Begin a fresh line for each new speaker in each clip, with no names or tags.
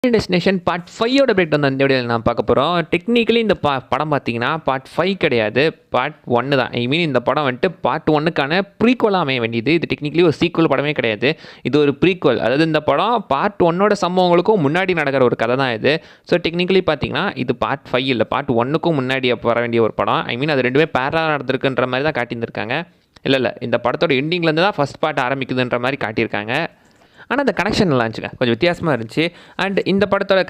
Destination part 5 break down இந்த வீடியோவில் நான் பார்க்க போகிறோம். டெக்னிக்கலி இந்த படம் பார்த்தீங்கன்னா பார்ட் 5 கிடையாது, பார்ட் 1 தான். ஐ மீன் இந்த படம் வந்துட்டு பார்ட் 1க்கான ப்ரீக்வலாக அமைய வேண்டியது. இது டெக்னிக்கலி ஒரு சீக்வல் படமே கிடையாது, இது ஒரு ப்ரீக்வல். அதாவது இந்த படம் பார்ட் 1ஓட சம்பவங்களுக்கும் முன்னாடி நடக்கிற ஒரு கதை தான் இது. ஸோ டெக்னிக்கலி பார்த்தீங்கன்னா இது பார்ட் 5 இல்லை, பார்ட் 1க்கும் முன்னாடி வர வேண்டிய ஒரு படம். ஐ மீன் அது ரெண்டுமே பேரலாக நடந்திருக்குன்ற மாதிரி தான் காட்டியிருந்திருக்காங்க. இல்லை இந்த படத்தோட எண்டிங்லேருந்து தான் ஃபஸ்ட் பார்ட் ஆரம்பிக்குதுன்ற மாதிரி காட்டியிருக்காங்க. ஆனால் அந்த கனெக்ஷன் நல்லா இருந்துச்சுங்க, கொஞ்சம் வித்தியாசமாக இருந்துச்சு. அண்ட் இந்த படத்தோட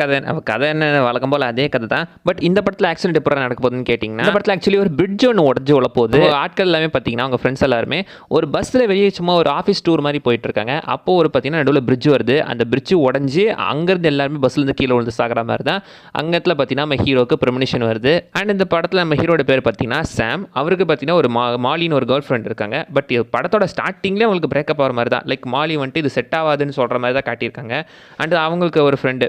கதை என்ன வழக்கம் போல் அதே கதை தான். பட் இந்த படத்தில் ஆக்சிடென்ட் எப்படி நடக்க போகுதுன்னு கேட்டிங்கன்னா, இந்த படத்தில் ஆக்சுவலி ஒரு பிரிட்ஜ் ஒன்று உடஞ்சி உள்ள போகுது. ஆட்கள் எல்லாமே பார்த்தீங்கன்னா அவங்க ஃப்ரெண்ட்ஸ் எல்லாருமே ஒரு பஸ்ஸில் வெளியே சும்மா ஒரு ஆஃபீஸ் டூர் மாதிரி போயிட்டு இருக்காங்க. அப்போது ஒரு பார்த்தீங்கன்னா நடுவில் பிரிட்ஜ் வருது. அந்த பிரிட்ஜ் உடஞ்சி அங்கேருந்து எல்லாருமே பஸ்ஸில் கீழே விழுந்து சாகிற மாதிரி தான். அங்கத்தில் பார்த்தீங்கன்னா நம்ம ஹீரோக்கு ப்ரெமனிஷன் வருது. அண்ட் இந்த படத்தில் நம்ம ஹீரோட பேர் பார்த்தீங்கன்னா சாம். அவருக்கு பார்த்தீங்கன்னா ஒரு மாலின்னு ஒரு கேர்ள் ஃப்ரெண்ட் இருக்காங்க. பட் படத்தோட ஸ்டார்டிங்லேயே அவங்களுக்கு பிரேக்கப் ஆகிற மாதிரி தான். லைக் மாலி வந்துட்டு இது செட் ஆகாதுன்னு சொல்கிற மாதிரி தான் காட்டியிருக்காங்க. அண்ட் அவங்களுக்கு ஒரு ஃப்ரெண்டு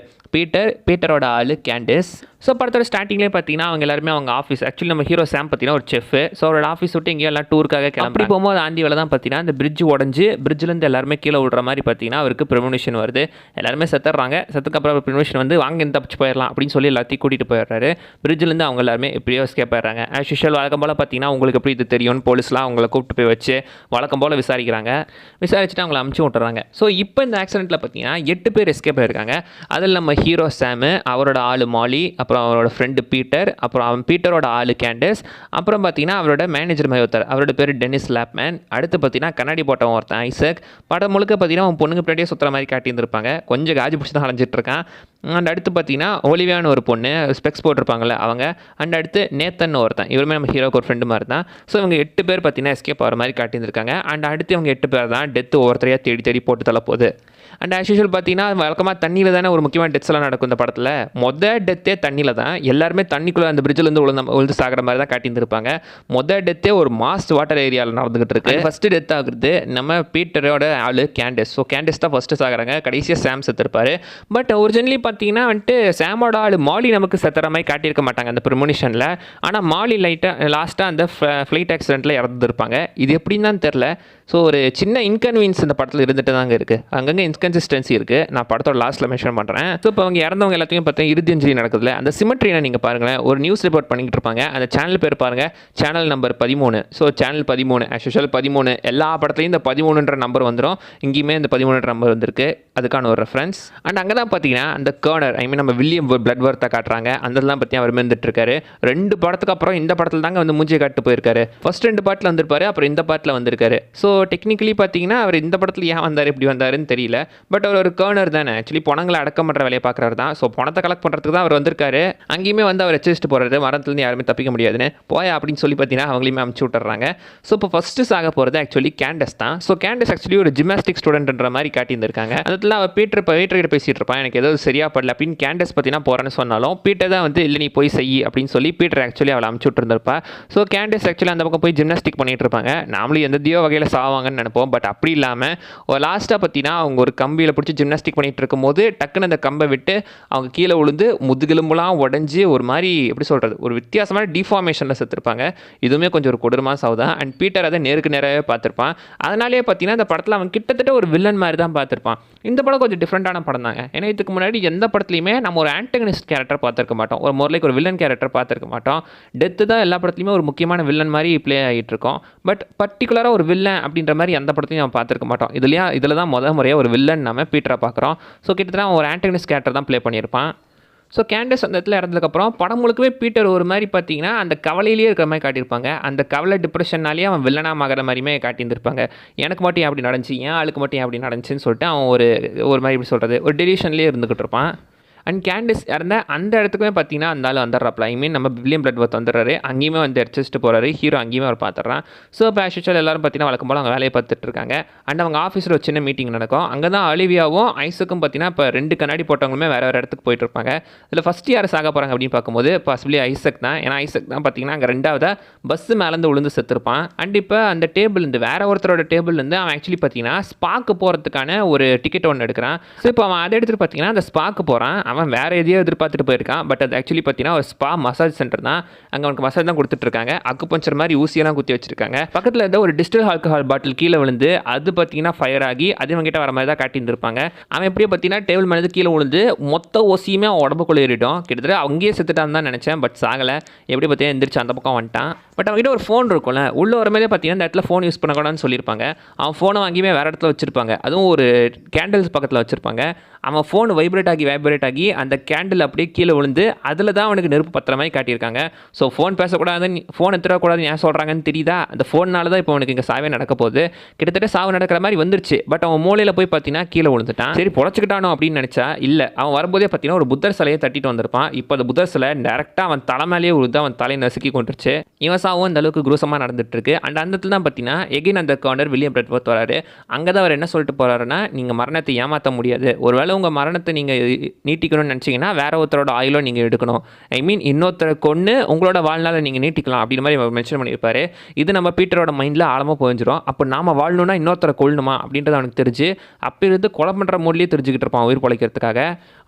பீட்டரோட ஆளு கேண்டிஸ். ஸோ படத்தோட ஸ்டார்டிங்லேயே பார்த்தீங்கன்னா அவங்க எல்லாருமே அவங்க ஆஃபீஸ், ஆக்சுவலி நம்ம ஹீரோ சாம் பார்த்தீங்கன்னா ஒரு செஃப். ஸோ அவரோட ஆஃபீஸ் விட்டு எங்கேயோ எல்லாம் டூருக்காக கிளம்பி போகும்போது ஆந்தி வேலை தான் பார்த்தீங்கன்னா அந்த பிரிட்ஜ் உடஞ்சி பிரிட்ஜிலேருந்து எல்லாருமே கீழே விடுற மாதிரி பார்த்தீங்கன்னா அவருக்கு ப்ரெமனிஷன் வருது. எல்லாருமே செத்துறாங்க. செத்துக்கப்புறம் ப்ரெமனிஷன் வந்து வாங்க இந்த தப்பிச்சு போயிடலாம் அப்படின்னு சொல்லி எல்லாத்தையும் கூட்டிகிட்டு போயிடுறாரு. பிரிட்ஜிலேருந்து அவங்க எல்லாருமே எப்படியோ எஸ்கேப் ஆயிடுறாங்க. ஆஸ் யூஷுவல் வழக்கம் போல் பார்த்தீங்கன்னா உங்களுக்கு எப்படி இது தெரியும்னு போலீஸ்லாம் அவங்கள கூப்பிட்டு போய் வச்சு வழக்கம் போல் விசாரிச்சுட்டு அவங்கள அமுச்சு விட்டுறாங்க. ஸோ இப்போ இந்த ஆக்சிடென்ட்டில் பார்த்தீங்கன்னா 8 பேர் எஸ்கேப் ஆயிருக்காங்க. அதில் நம்ம ஹீரோ சாமு, அவரோட ஆளு மாலி, அப்புறம் அவரோட ஃப்ரெண்டு பீட்டர், அப்புறம் அவன் பீட்டரோட ஆளு கேண்டிஸ், அப்புறம் பார்த்தீங்கன்னா அவரோட மேனேஜர் மாதிரி ஒருத்தர், அவரோட பேர் டெனிஸ் லேப்மேன். அடுத்து பார்த்தீங்கன்னா கண்ணாடி போட்டவன் ஒருத்தன் ஐசக். படம் முழுக்க பார்த்தீங்கன்னா அவன் பொண்ணுங்க பின்னாடியே சுற்றுற மாதிரி காட்டியிருந்திருப்பாங்க. கொஞ்சம் காஜி பிடிச்சி தான் அலைஞ்சிட்டு இருக்கான். அண்ட் அடுத்து பார்த்தீங்கன்னா ஒலிவியான்னு ஒரு பொண்ணு, ஸ்பெக்ஸ் போட்டிருப்பாங்கள்ல அவங்க. அண்ட் அடுத்து நேத்தன் ஒருத்தன், இவருமே நம்ம ஹீரோக்கு ஒரு ஃப்ரெண்டு மாதிரி தான். ஸோ இவங்க 8 பேர் பார்த்தீங்கன்னா எஸ்கேப் ஆகிற மாதிரி காட்டியிருந்திருக்காங்க. அண்ட் அடுத்து இவங்க 8 பேர் தான் டெத்து ஒவ்வொருத்தரையாக தேடி போட்டு தள்ள போகுது. அண்ட் ஆஸ் யூஷுவல் பார்த்தீங்கன்னா வழக்கமாக தண்ணியில் தானே ஒரு முக்கியமான டெத்ஸ் எல்லாம் நடக்கும் இந்த படத்தில். டெத்தே தண்ணியில் தான். எல்லாருமே தண்ணிக்குள்ளே அந்த பிரிட்ஜிலேருந்து விழுந்து சாகிற மாதிரி தான் காட்டியிருந்திருப்பாங்க. டெத்தே ஒரு மாஸ்ட் வாட்டர் ஏரியாவில் நடந்துகிட்டு இருக்கு. ஃபஸ்ட்டு டெத் ஆகுறது நம்ம பீட்டரோட ஆளு கேண்டிஸ். ஸோ கேண்டிஸ் தான் ஃபஸ்ட்டு சாகிறாங்க. கடைசியாக சாம் செத்துருப்பாரு. பட் ஒரிஜினலி பார்த்தீங்கன்னா வந்துட்டு சாமோட ஆளு மாலி நமக்கு செத்துற மாதிரி காட்டியிருக்க மாட்டாங்க அந்த ப்ரெமனிஷனில். ஆனால் மாலி லாஸ்ட்டாக அந்த ஃப்ளைட் ஆக்சிடென்ட்டில் இறந்துருப்பாங்க. இது எப்படின்னு தான் தெரில. ஸோ ஒரு சின்ன இன்கன்வீனியன்ஸ் இந்த படத்தில் இருந்துட்டு தாங்க இருக்குது. அங்கங்கே இன்கன்சிஸ்டன்சி இருக்குது. நான் படத்தோட லாஸ்ட்டில் மென்ஷன் பண்ணுறேன். ஸோ இப்போ அவங்க இறந்தவங்க எல்லாத்தையும் பார்த்தீங்கன்னா இறுதி அஞ்சலி நடக்குதுல, அந்த சிமெட்ரியை நீங்கள் பாருங்களேன். ஒரு நியூஸ் ரிப்போர்ட் பண்ணிக்கிட்டு இருப்பாங்க. அந்த சேனல் பேர் பாருங்கள், channel number 13. So channel 13 as usual 13 எல்லா படத்துலையும் இந்த 13ன்ற நம்பர் வந்துடும். இங்கேயுமே இந்த 13ன்ற நம்பர் வந்திருக்கு. அதுக்கான ஒரு ரெஃபரன்ஸ். அண்ட் அங்கே தான் பார்த்தீங்கன்னா அந்த கர்னர், ஐ மீன் நம்ம வில்லியம் பிளட் வர்த்தை காட்டுறாங்க. அதெல்லாம் பற்றி அவர் வந்துட்டு இருக்காரு. 2 படத்துக்கு அப்புறம் இந்த படத்தில் தாங்க வந்து மூஞ்சியை காட்டு போயிருக்காரு. ஃபர்ஸ்ட் 2 பார்ட்டில் வந்திருப்பாரு, அப்புறம் இந்த பார்ட்டில் வந்திருக்காரு. ஸோ டெக்னிக்கலி பார்த்தீங்கன்னா அவர் இந்த படத்தில் ஏன் வந்தார், எப்படி வந்தாருன்னு தெரியல. பட் அவர் ஒரு கர்னர் தானே, ஆக்சுவலி பணங்களை அடக்கம் பண்ணுற வேலையை பார்க்குறாரு தான். ஸோ பணத்தை கலெக்ட் பண்ணுறதுக்கு தான் அவர் வந்திருக்காரு. அங்கேயுமே வந்து அவர் வச்சுட்டு போகிறாரு, மரத்துலேருந்து யாருமே தப்பிக்க முடியாதுன்னு போயா அப்படின்னு சொல்லி பார்த்தீங்கன்னா அவங்களையுமே அமுச்சு விட்டுறாங்க. ஸோ இப்போ ஃபஸ்ட்டு சாக போகிறது ஆக்சுவலி கேண்டிஸ் தான். ஸோ கேண்டிஸ் ஆக்சுவலி ஒரு ஜிம்னாஸ்டிக் ஸ்டூடெண்ட்ன்ற மாதிரி காட்டியிருந்திருக்காங்க. அதில் அவர் பீட்டர் பேசிட்டு இருப்பான், எனக்கு ஏதோ சரியா படல அப்படின்னு கேண்டிஸ் பார்த்தீங்கன்னா போகிறேன்னு சொன்னாலும் பீட்டர் தான் வந்து இல்லை நீ போய் செய் அப்படின்னு சொல்லி பீட்டர் ஆக்சுவலி அவளை அமுச்சு விட்டுருந்துருப்பா. ஸோ கேண்டிஸ் ஆக்சுவலி அந்த பக்கம் போய் ஜிம்னாஸ்டிக் பண்ணிட்டு இருப்பாங்க. நாமளும் எந்த தியோ வகையில் சாவாங்கன்னு நினைப்போம். பட் அப்படி இல்லாமல் ஒரு லாஸ்ட்டாக பார்த்தீங்கன்னா அவங்க ஒரு கம்பியில் பிடிச்சி ஜிம்னாஸ்டிக் பண்ணிட்டு இருக்கும்போது டக்குன்னு அந்த கம்பை விட்டு அவங்க கீழே விழுந்து முதுகெலும்புலாம் உடஞ்சி ஒரு மாதிரி எப்படி சொல்கிறது, ஒரு வித்தியாசமான டிஃபார்மேஷனில் செத்துருப்பாங்க. இதுவுமே கொஞ்சம் ஒரு கொடூரமான சாவுதான். அண்ட் பீட்டர் அதை நேருக்கு நேராகவே பார்த்துருப்பான். அதனாலேயே பார்த்தீங்கன்னா இந்த படத்தில் அவன் கிட்டத்தட்ட ஒரு வில்லன் மாதிரி தான் பார்த்துருப்பான். இந்த படம் கொஞ்சம் டிஃப்ரெண்டான படம் தாங்க. ஏன்னா இதுக்கு முன்னாடி எந்த படத்துலையுமே நம்ம ஒரு ஆன்டகனிஸ்ட் கேரக்டர் பார்த்துருக்க மாட்டோம், ஒரு மோர்லைக்கு ஒரு வில்லன் கேரக்டர் பார்த்துருக்க மாட்டோம். டெத்து தான் எல்லா படத்துலையுமே ஒரு முக்கியமான வில்லன் மாதிரி ப்ளே ஆகிட்டு இருக்கோம். பட் பர்டிகுலராக ஒரு வில்லன் அப்படின்ற மாதிரி எந்த படத்தையும் நம்ம பார்த்துருக்க மாட்டோம். இதில் தான் முறையாக ஒரு வில்லன் நம்ம பீட்டரை பார்க்குறோம். ஸோ கிட்டத்தட்ட ஒரு ஆன்டகனிஸ்ட் கேரக்டர் தான் ப்ளே பண்ணியிருப்பான். ஸோ கேண்டிஸ் அந்த இடத்துல இறந்ததுக்கப்புறம் படம் முழுக்கவே பீட்டர் ஒரு மாதிரி பார்த்தீங்கன்னா அந்த கவலையிலேயே இருக்கிற மாதிரி காட்டியிருப்பாங்க. அந்த கவலை டிப்ரெஷன்னாலேயே அவன் வில்லனாக ஆகிற மாதிரியுமே காட்டியிருந்திருப்பாங்க. எனக்கு மட்டும் அப்படி நடந்துச்சு, ஏன் ஆளுக்கு மட்டும் அப்படி நடந்துச்சுன்னு சொல்லிட்டு அவன் ஒரு மாதிரி இப்படி சொல்கிறது ஒரு டெலிஷன்லேயே இருந்துக்கிட்டு இருப்பான். அண்ட் கேண்டிஸ் இறந்த அந்த இடத்துக்குமே பார்த்தீங்கன்னா அந்த ஆள் வந்துடுறாப்ல. ஐ மீன் நம்ம வில்லியம் பிளட் வர்த் வந்துடுறாரு. அங்கேயுமே வந்து அடிச்சுட்டு போகிறாரு. ஹீரோ அங்கேயுமே அவர் பார்த்துட்றான். ஸோ இப்போ ஆஸ் யூஷுவல் எல்லாரும் பார்த்தீங்கன்னா வழக்கம் போல் அவங்க வேலையை பார்த்துட்டு இருக்காங்க. அண்ட் அவங்க ஆஃபீஸில் ஒரு சின்ன மீட்டிங் நடக்கும். அங்கே தான் ஒலிவியாவும் ஐசக்கும் பார்த்தீங்கன்னா இப்போ 2 கண்ணாடி போட்டவங்களுமே வேறு இடத்துக்கு போயிட்டு இருப்பாங்க. இதில் ஃபஸ்ட்டு யார் சாக போகிறாங்க அப்படின்னு பார்க்கும்போது பாசிபிளி ஐசக் தான். ஏன்னா ஐசக் தான் பார்த்தீங்கன்னா அங்கே 2ஆவதாக பஸ்ஸு மேலேருந்து விழுந்து செத்துருப்பான். அண்ட் இப்போ அந்த டேபிள்லேருந்து வேற ஒருத்தரோட டேபிள்லேருந்து அவன் ஆக்சுவலி பார்த்தீங்கன்னா ஸ்பாக்கு போகிறதுக்கான ஒரு டிக்கெட் ஒன்று எடுக்கிறான். ஸோ இப்போ அவன் அதை எடுத்துகிட்டு பார்த்தீங்கன்னா அந்த ஸ்பாக்கு போகிறான். அவன் வேறு எதையோ எதிர்பார்த்துட்டு போயிருக்கான். பட் அது ஆக்சுவலி பார்த்தீங்கன்னா ஒரு ஸ்பா மசாஜ் சென்டர் தான். அங்கே அவனுக்கு மசாஜ் தான் கொடுத்துட்ருக்காங்க. அக்குபஞ்சர் மாதிரி ஊசியெல்லாம் குத்தி வச்சிருக்காங்க. பக்கத்தில் இருந்த ஒரு டிஸ்டில் ஆல்கஹால் பாட்டில் கீழே விழுந்து அது பார்த்தீங்கன்னா ஃபயர் ஆகி அது இவங்கிட்ட வர மாதிரி தான் காட்டியிருந்திருப்பாங்க. அவன் எப்படியோ பார்த்தீங்கன்னா டேபிள் மேலே கீழே விழுந்து மொத்த ஓசியுமே அவன் உடம்புக்குள்ளே ஏறிட்டோம். கிட்டத்தட்ட அங்கேயே செத்துட்டான்னு தான் நினச்சேன். பட் சாகலை. எப்படி பார்த்தீங்கன்னா எந்திரிச்சு அந்த பக்கம் வந்துட்டான். பட் அவங்ககிட்ட ஒரு ஃபோன் இருக்கும்ல, உள்ள வரமே பார்த்தீங்கன்னா இந்த இடத்துல ஃபோன் யூஸ் பண்ணக்கூடாதுன்னு சொல்லியிருப்பாங்க. அவன் ஃபோனை வாங்கியுமே வேறு இடத்துல வச்சுருப்பாங்க. அதுவும் ஒரு கேண்டில்ஸ் பக்கத்தில் வச்சுருப்பாங்க. அவன் ஃபோன் வைப்ரேட் ஆகி அந்த கேண்டில் அப்படியே கீழே விழுந்து அதில் தான் அவனுக்கு நெருப்பு பத்திர மாதிரி காட்டியிருக்காங்க. ஸோ ஃபோன் பேசக்கூடாதுன்னு, ஃபோன் எடுத்துடக்கூடாதுன்னு ஏன் சொல்கிறாங்கன்னு தெரியுதா? அந்த ஃபோன்னால தான் இப்போ அவனுக்கு இங்கே சாவே நடக்க போகுது. கிட்டத்தட்ட சாவு நடக்கிற மாதிரி வந்துருச்சு. பட் அவன் மூலையில் போய் பார்த்தீங்கன்னா கீழே விழுந்துட்டான். சரி பொழைச்சிக்கிட்டானோ அப்படின்னு நினச்சா இல்லை, அவன் வரும்போதே பார்த்தீங்கன்னா ஒரு புத்தர் சிலையை தட்டிட்டு வந்திருப்பான். இப்போ அந்த புத்தர் சிலை டேரெக்டாக அவன் தலைமையிலேயே விழுந்து அவன் தலையை நசுக்கி கொண்டுருச்சு. இவன் சாவும் அந்த அளவுக்கு குரூசமாக நடந்துட்டு இருக்கு. அந்த இடத்துல தான் பார்த்தீங்கன்னா எகைன் அந்த கவுண்டர் வில்லியம் பிரெட்வொர்த் வராரு. அங்கே தான் அவர் என்ன சொல்லிட்டு போகிறாருன்னா, நீங்கள் மரணத்தை ஏமாற்ற முடியாது. ஒருவேளை உங்கள் மரணத்தை நீங்கள் நீட்டிக்கணும்னு நினச்சிங்கன்னா வேற ஒருத்தரோட ஆயிலோ நீங்கள் எடுக்கணும். ஐ மீன் இன்னொருத்தரை கொண்டு உங்களோட வாழ்நாளை நீங்கள் நீட்டிக்கலாம் அப்படின்ற மாதிரி மென்ஷன் பண்ணியிருப்பாரு. இது நம்ம பீட்டரோட மைண்டில் ஆழமாக போயிஞ்சிரும். அப்போ நாம் வாழணும்னா இன்னொருத்தரை கொள்ளணுமா அப்படின்றது அவனுக்கு தெரிஞ்சு அப்போ இருந்து கொலை பண்ணுற மூலியே தெரிஞ்சுக்கிட்டு இருப்பான் உயிர் பிழைக்கிறதுக்காக.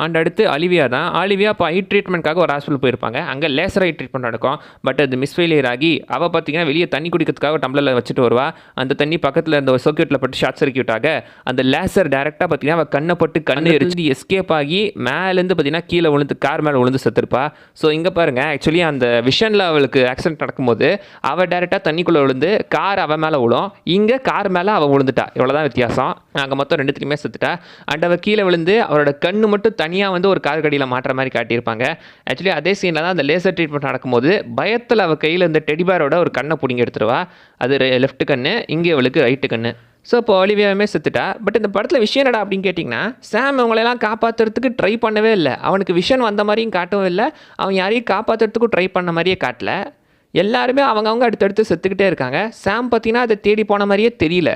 அண்ட் அடுத்து அலிவியா தான். அலிவியா இப்போ ஐ ட்ரீட்மெண்ட்காக ஒரு ஹாஸ்பிட்டல் போயிருப்பாங்க. அங்கே லேசர் ஐ ட்ரீட்மெண்ட் நடக்கும். பட் அது மிஸ்ஃபெயிலியர் ஆகி அவள் பார்த்தீங்கன்னா வெளியே தண்ணி குடிக்கிறதுக்காக டம்ளரில் வச்சுட்டு வருவா. அந்த தண்ணி பக்கத்தில் இருந்த ஒரு சர்க்யூட்டில் பட்டு ஷார்ட் சர்க்யூட் ஆக அந்த லேசர் டேரெக்டாக பார்த்தீங்கன்னா அவள் கண்ணை பட்டு கண்ணு எரிஞ்சு எஸ்கேப் ஆகி மேலேருந்து பார்த்தீங்கன்னா கீழே விழுந்து கார் மேலே விழுந்து செத்துருப்பா. ஸோ இங்கே பாருங்கள், ஆக்சுவலி அந்த விஷனில் அவளுக்கு ஆக்சிடென்ட் நடக்கும்போது அவள் டேரெக்டாக தண்ணிக்குள்ளே விழுந்து கார் அவள் மேலே விழும். இங்கே கார் மேலே அவள் விழுந்துட்டா. இவ்வளோதான் வித்தியாசம். அங்கே மொத்தம் 2 செத்துட்டா. அண்ட் அவள் கீழே விழுந்து அவரோட கண்ணு மட்டும் தனியாக வந்து ஒரு கார் கடியில் மாட்டுற மாதிரி காட்டியிருப்பாங்க. ஆக்சுவலி அதே சீனில் தான் அந்த லேசர் ட்ரீட்மெண்ட் நடக்கும்போது பயத்தில் அவள் கையில் இந்த டெடிபாரோட ஒரு கண்ணை பிடிங்கி எடுத்துருவா. அது லெஃப்ட் கண்ணு, இங்கே அவளுக்கு ரைட்டு கண்ணு. ஸோ இப்போ ஒலிவியாவே செத்துட்டா. பட் இந்த படத்தில் விஷயம் என்னடா அப்படின்னு கேட்டிங்கன்னா, சாம் அவங்களெல்லாம் காப்பாற்றுறதுக்கு ட்ரை பண்ணவே இல்லை. அவனுக்கு விஷன் வந்த மாதிரியும் காட்டவும் இல்லை, அவன் யாரையும் காப்பாற்றுறதுக்கும் ட்ரை பண்ண மாதிரியே காட்டல. எல்லாருமே அவங்கவுங்க அடுத்தடுத்து செத்துக்கிட்டே இருக்காங்க. சாம் பார்த்தீங்கன்னா அதை தேடி போன மாதிரியே தெரியல.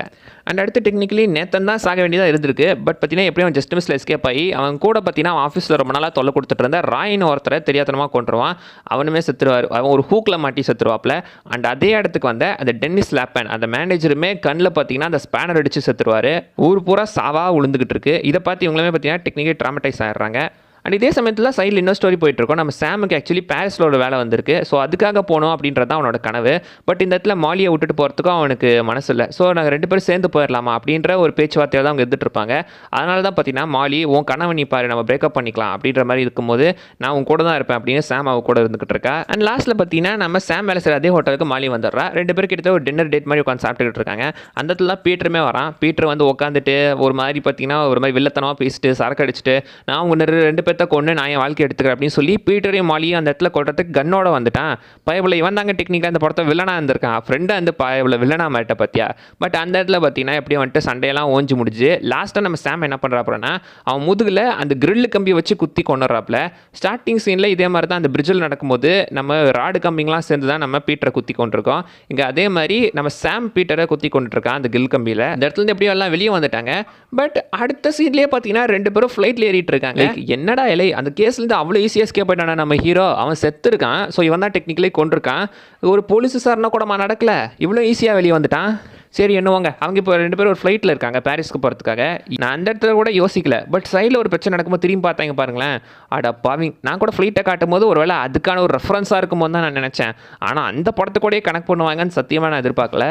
அண்ட் அடுத்து டெக்னிக்கலி நேத்தன் தான் சாக வேண்டியதாக இருந்திருக்கு. பட் பார்த்தீங்கன்னா எப்படியும் ஜஸ்ட் மிஸ்ல எஸ்கேப் ஆகி அவன் கூட பார்த்தீங்கன்னா அவன் ஆஃபீஸில் ரொம்ப நாளாக தொல்லை கொடுத்துட்டு இருந்தா ராயின்னு ஒருத்தரை தெரியாதனமாக கொண்டுருவான். அவனுமே செத்துருவார். அவன் ஒரு ஹூக்கில் மாட்டி செத்துருவாப்பில். அண்ட் அதே இடத்துக்கு வந்த அந்த டென்னிஸ் லேப்பன் அந்த மேனேஜருமே கண்ணில் பார்த்தீங்கன்னா அந்த ஸ்பேனர் அடித்து செத்துருவார். ஊர் பூரா சாவாக விழுந்துக்கிட்டு இருக்கு. இதை பார்த்து இவங்களுமே பார்த்தீங்கன்னா டெக்னிக்கலி ட்ராமடைஸ் ஆகிடுறாங்க. அண்ட் இதே சமயத்தில் சைடில் இன்னொரு ஸ்டோரி போயிட்டுருக்கோம். நம்ம சாமுக்கு ஆக்சுவலி பாரிஸில் ஒரு வேலை வந்திருக்கு. ஸோ அதுக்காக போகணும் அப்படின்றது தான் அவனோட கனவு. பட் இந்த இடத்துல மாலியை விட்டுட்டு போகிறதுக்கும் அவனுக்கு மனசு இல்லை. ஸோ நாங்கள் 2 பேரும் சேர்ந்து போயிடலாமா அப்படின்ற ஒரு பேச்சுவார்த்தையில் தான் அவங்க எடுத்துகிட்டு இருப்பாங்க. அதனால தான் பார்த்தீங்கன்னா மாலி உன் கனவு நீ பாரு, நம்ம பிரேக்கப் பண்ணிக்கலாம் அப்படின்ற மாதிரி இருக்கும்போது நான் உன் கூட தான் இருப்பேன் அப்படின்னு சாம் அவ கூட இருந்துகிட்டு இருக்கா. அண்ட் லாஸ்ட்டில் பார்த்தீங்கன்னா நம்ம சாம் வேலை செய்கிற அதே ஹோட்டலுக்கு மாலி வந்துடுறா. 2 பேரும் கிட்ட ஒரு டின்னர் டேட் மாதிரி உட்காந்து சாப்பிட்டுக்கிட்டு இருக்காங்க. அந்த இடத்துல பீட்டருமே வரான். பீட்டர் வந்து உட்காந்துட்டு ஒரு மாதிரி பார்த்தீங்கன்னா ஒரு மாதிரி வில்லத்தனமாக பேசிட்டு சரக்கு அடிச்சுட்டு நான் உங்க 2 பேர்த்த கொண்டு நான் என் வாழ்க்கை எடுத்துக்கிறேன் அப்படின்னு சொல்லி பீட்டரையும் மாலியும் அந்த இடத்துல கொள்றதுக்கு கன்னோட வந்துட்டான். பயவில் இவன் தாங்க டெக்னிக்காக அந்த படத்தை வில்லனாக இருந்திருக்கான். ஃப்ரெண்டாக வந்து பயவில் வில்லனாக மாட்ட பார்த்தியா. பட் அந்த இடத்துல பார்த்தீங்கன்னா எப்படியும் வந்துட்டு சண்டையெல்லாம் ஓஞ்சி முடிஞ்சு லாஸ்ட்டாக நம்ம சாம் என்ன பண்ணுறாப்புலன்னா அவன் முதுகில் அந்த கிரில் கம்பியை வச்சு குத்தி கொண்டுறாப்புல. ஸ்டார்டிங் சீனில் இதே மாதிரி தான் அந்த பிரிட்ஜில் நடக்கும்போது நம்ம ராடு கம்பிங்கெலாம் சேர்ந்து தான் நம்ம பீட்டரை குத்தி கொண்டிருக்கோம். இங்கே அதே மாதிரி நம்ம சாம் பீட்டரை குத்தி கொண்டுருக்கான் அந்த கில் கம்பியில். இந்த இடத்துல எப்படியோ எல்லாம் வெளியே வந்துட்டாங்க. பட் அடுத்த சீன்லேயே பார்த்தீங்கன்னா 2 பேரும் ஃப்ளைட்டில் ஏறிட்டு இருக்காங்க. என்னடா இலை அந்த கேஸ்லேருந்து அவ்வளோ ஈஸியாக எஸ்கேப் ஆயிட்டானா நம்ம ஹீரோ. அவன் செத்துருக்கான். ஸோ இவன் தான் டெக்னிக்கலி கொண்டிருக்கான். ஒரு போலீஸ் விசாரணை கூட நடக்கல, இவ்வளோ ஈஸியாக வெளியே வந்துட்டான். சரி என்னவாங்க அவங்க இப்போ 2 பேரும் ஒரு ஃப்ளைட்டில் இருக்காங்க பாரிஸ்க்கு போகிறதுக்காக. நான் அந்த இடத்துல கூட யோசிக்கல. பட் சைடில் ஒரு பிரச்சனை நடக்கும்போது திரும்பி பார்த்தாங்க பாருங்களேன். அட பாவிங், நான் கூட ஃப்ளைட்டை காட்டும் போது ஒரு வேளை அதுக்கான ஒரு ரெஃபரன்ஸாக இருக்கும்போது தான் நான் நினச்சேன். ஆனால் அந்த படத்துக்கூடயே கனெக்ட் பண்ணுவாங்கன்னு சத்தியமாக நான் எதிர்பார்க்கல.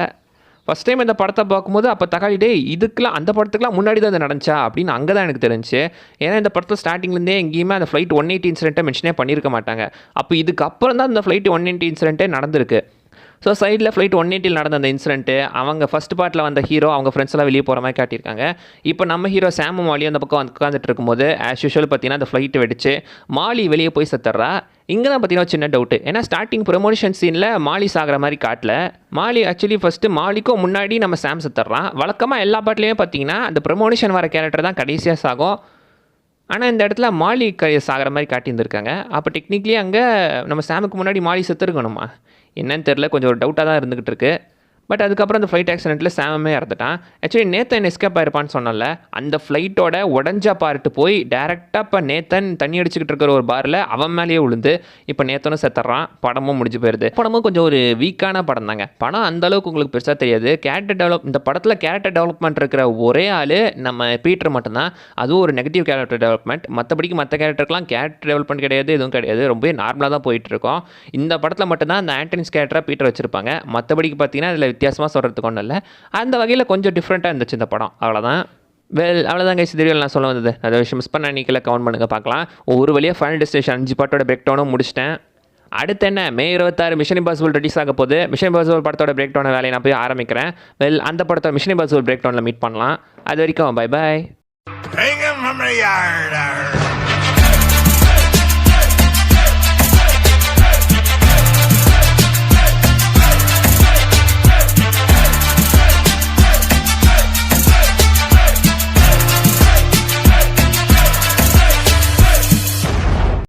ஃபஸ்ட் டைம் இந்த படத்தை பார்க்கும்போது அப்போ தக்காளிட்டே இதுக்கெலாம் அந்த படத்துக்குலாம் முன்னாடி தான் அது நடந்துச்சா அப்படின்னு அங்கே தான் எனக்கு தெரிஞ்சு. ஏன்னா இந்த படத்தில் ஸ்டார்டிங்லேருந்தே எங்கேயுமே அந்த ஃப்ளைட் 180 இன்சிடென்ட்டை மென்ஷனே பண்ணியிருக்க மாட்டாங்க. அப்போ இதுக்கப்புறம் தான் இந்த ஃப்ளைட் 180 இன்சிடென்ட்டே நடந்திருக்கு. ஸோ சைடில் ஃப்ளைட் 180 நடந்த அந்த இன்சிடென்ட்டு அவங்க ஃபஸ்ட் பார்ட்டில் வந்த ஹீரோ அவங்க ஃப்ரெண்ட்ஸ் எல்லாம் வெளியே போகிற மாதிரி காட்டியிருக்காங்க. இப்போ நம்ம ஹீரோ சாம் மாலி அந்த பக்கம் உட்காந்துட்டு இருக்கும்போது ஆஸ் யூஷுவல் பார்த்தீங்கன்னா அந்த ஃப்ளைட்டு வெடிச்சு மாலி வெளியே போய் செத்துறா. இங்கே தான் பார்த்தீங்கன்னா சின்ன டவுட்டு. ஏன்னா ஸ்டார்டிங் ப்ரொமோஷன் சீனில் மாலி சாகிற மாதிரி காட்டல. மாலி ஆக்சுவலி ஃபஸ்ட்டு மாலிக்கும் முன்னாடி நம்ம சாம் செத்துறான். வழக்கமாக எல்லா பாட்டிலையுமே பார்த்தீங்கன்னா அந்த ப்ரொமோஷன் வர கேரக்டர் தான் கடைசியாக சாகும். ஆனால் இந்த இடத்துல மாலி சாகிற மாதிரி காட்டியிருந்திருக்காங்க. அப்போ டெக்னிக்கலி அங்கே நம்ம சாமுக்கு முன்னாடி மாலி செத்துருக்கணுமா என்னன்னு தெரில, கொஞ்சம் ஒரு டவுட்டாக தான் இருந்துகிட்டு இருக்கு. பட் அதுக்கப்புறம் அந்த ஃப்ளைட் ஆக்சிடென்ட்டில் சாமே இறந்துட்டான். ஆக்சுவலி நேத்தன் எஸ்கேப் ஆயிருப்பான்னு சொன்னல, அந்த ஃப்ளைட்டோட உடஞ்ச பார்ட்டு போய் டேரெக்டாக இப்போ நேத்தன் தண்ணி அடிச்சுக்கிட்டு இருக்கிற ஒரு பாரில் அவன் மேலேயே விழுந்து இப்போ நேத்தனும் செத்துறான். படமும் முடிஞ்சு போயிடுது. படமும் கொஞ்சம் ஒரு வீக்கான படம் தாங்க. படம் அந்தளவுக்கு உங்களுக்கு பெருசாக தெரியாது. இந்த படத்தில் கேரக்டர் டெவலப்மெண்ட் இருக்கிற ஒரே ஆள் நம்ம பீட்டர் மட்டும்தான். அதுவும் ஒரு நெகட்டிவ் கேரக்டர் டெவலப்மெண்ட். மற்றபடிக்கு மற்ற கேரக்டருக்குலாம் கேரக்டர் டெவலப்மெண்ட் கிடையாது, எதுவும் கிடையாது. ரொம்ப நார்மலாக தான் போயிட்டுருக்கோம். இந்த படத்தில் மட்டும்தான் அந்த ஆண்டனிஸ் கேரக்டராக பீட்டர் வச்சுருப்பாங்க. மற்றபடிக்கு பார்த்தீங்கன்னா அதில் வித்தியாசமாக சொல்கிறதுக்கு ஒன்றும் இல்லை. அந்த வகையில் கொஞ்சம் டிஃப்ரெண்ட்டாக இருந்துச்சு இந்த படம். அவ்வளோதான். அவ்வளோதான் கைஸ், தெரியல நான் சொல்ல வந்தது. அதை விஷயம் மிஸ் பண்ண நீக்கில் கவுண்ட் பண்ணுங்கள் பார்க்கலாம். ஒரு வழியாக ஃபைனல் டெஸ்டினேஷன் 5 பாட்டோட பிரேக் டவுனும் முடிச்சிட்டேன். அடுத்து என்ன, மே 26 மிஷன் இம்பாசிபிள் ரிலீஸ் ஆக போகுது. மிஷன் இம்பாசிபிள் படத்தோட பிரேக் டவுன் வேலையை நான் போய் ஆரம்பிக்கிறேன். அந்த படத்தோட மிஷன் இம்பாசிபிள் பிரேக் டவுனில் மீட் பண்ணலாம். அது வரைக்கும் பை பாய்.